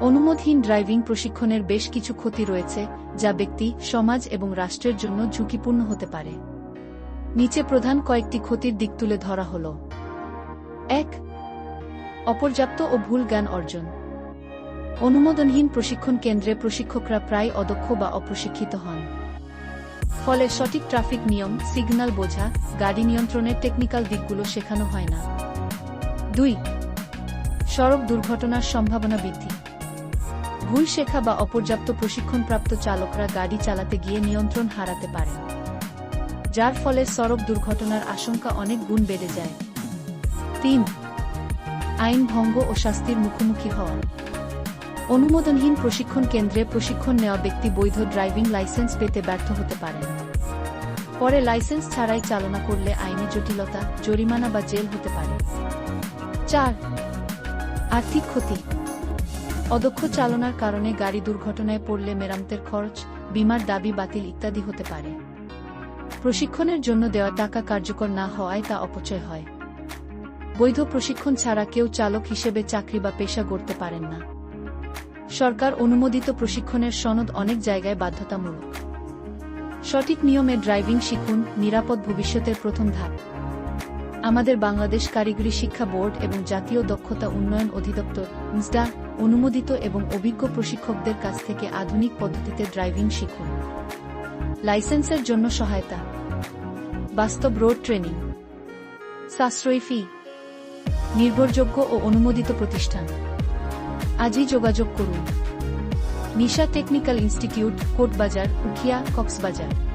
অনুমোদনহীন driving প্রশিক্ষণের বেশ কিছু ক্ষতি রয়েছে, যা ব্যক্তি, সমাজ এবং রাষ্ট্রের জন্য ঝুঁকিপূর্ণ হতে পারে। নিচে প্রধান কয়েকটি ক্ষতির দিক তুলে ধরা হল। ১. অপর্যাপ্ত ও ভুল জ্ঞান অর্জন। অনুমোদনহীন প্রশিক্ষণ কেন্দ্রে প্রশিক্ষকরা প্রায় অদক্ষ বা অপ্রশিক্ষিত হন। ফলে সঠিক ট্রাফিক নিয়ম, সিগন্যাল বোঝা, গাড়ি নিয়ন্ত্রণের টেকনিক্যাল দিকগুলো শেখানো হয় না। ২. সড়ক দুর্ঘটনার সম্ভাবনা বৃদ্ধি। ভুল শেখা বা অপর্যাপ্ত প্রশিক্ষণপ্রাপ্ত চালকরা গাড়ি চালাতে গিয়ে নিয়ন্ত্রণ হারাতে পারেন, যার ফলে সড়ক দুর্ঘটনার আশঙ্কা অনেক গুণ বেড়ে যায়। ৩. আইন ভঙ্গ ও শাস্তির মুখোমুখি হওয়া। অনুমোদনহীন প্রশিক্ষণ কেন্দ্রে প্রশিক্ষণ নেওয়া ব্যক্তি বৈধ ড্রাইভিং লাইসেন্স পেতে ব্যর্থ হতে পারেন। পরে লাইসেন্স ছাড়াই চালনা করলে আইনি জটিলতা, জরিমানা বা জেল হতে পারে। ৪. আর্থিক ক্ষতি। অদক্ষ চালনার কারণে গাড়ি দুর্ঘটনায় পড়লে মেরামতের খরচ, বীমার দাবি বাতিল ইত্যাদি হতে পারে। প্রশিক্ষণের জন্য দেওয়া টাকা কার্যকর না হওয়ায় তা অপচয় হয়। বৈধ প্রশিক্ষণ ছাড়া কেউ চালক হিসেবে চাকরি বা পেশা গড়তে পারেন না। সরকার অনুমোদিত প্রশিক্ষণের সনদ অনেক জায়গায় বাধ্যতামূলক। সঠিক নিয়মে ড্রাইভিং শিখুন, নিরাপদ ভবিষ্যতের প্রথম ধাপ। আমাদের বাংলাদেশ কারিগরি শিক্ষা বোর্ড এবং জাতীয় দক্ষতা উন্নয়ন অধিদপ্তর NSDA অনুমোদিত এবং অভিজ্ঞ প্রশিক্ষকদের কাছ থেকে আধুনিক পদ্ধতিতে ড্রাইভিং শিখুন। লাইসেন্সের জন্য সহায়তা, বাস্তব রোড ট্রেনিং, সাশ্রয়ী ফি, নির্ভরযোগ্য ও অনুমোদিত প্রতিষ্ঠান। আজই যোগাযোগ করুন। নিশা টেকনিক্যাল ইনস্টিটিউট, কোটবাজার, উখিয়া, কক্সবাজার।